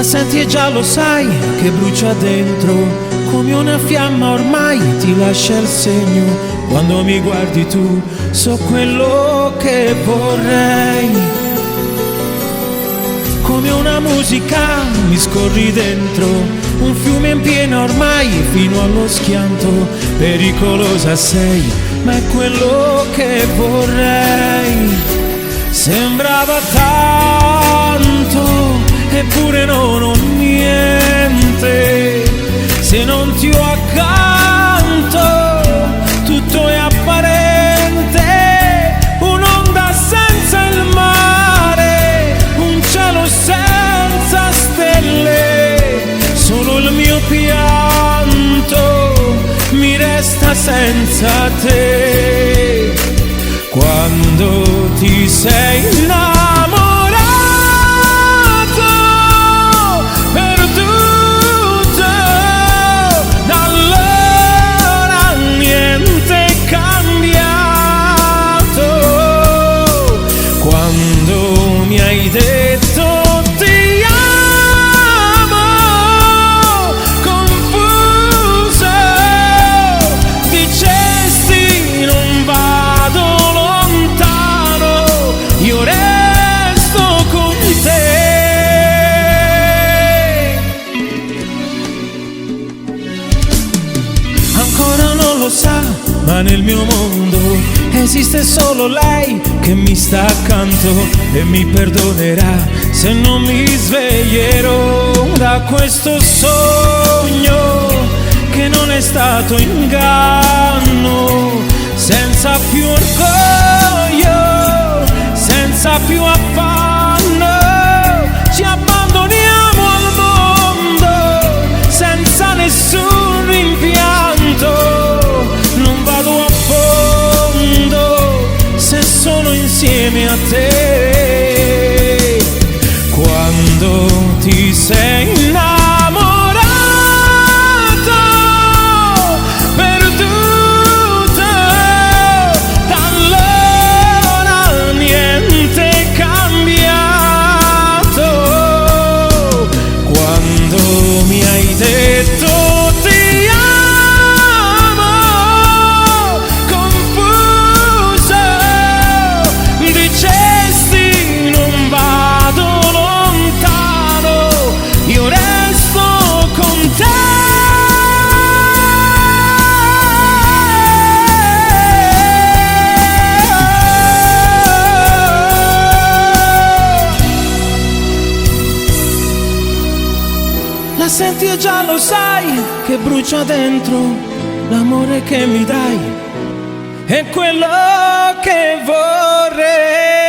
La senti e già lo sai che brucia dentro, come una fiamma ormai ti lascia il segno. Quando mi guardi tu so quello che vorrei. Come una musica mi scorri dentro, un fiume in piena ormai fino allo schianto. Pericolosa sei, ma è quello che vorrei. Sembrava tanto, eppure non ho niente. Se non ti ho accanto, tutto è apparente. Un'onda senza il mare, un cielo senza stelle. Solo il mio pianto mi resta senza te. Quando ti sei innamorato, perduto, da allora niente è cambiato. Quando mi hai detto ti amo, confuso, dicesti non vado lontano, io resto con te. Ancora non lo sa, ma nel mio mondo esiste solo lei che mi sta accanto e mi perdonerà se non mi sveglierò da questo sogno che non è stato inganno. Senza più orgoglio, senza più affanno, ci abbandoniamo al mondo senza nessun rimpianto. Non vado a fondo se sono insieme a te. Quando ti sei innamorato, perduto, da allora niente è cambiato. Quando mi hai detto ti amo, confuso, dicesti non vado lontano, io resto con te. La senti e già lo sai che brucia dentro, l'amore che mi dai è quello che vorrei.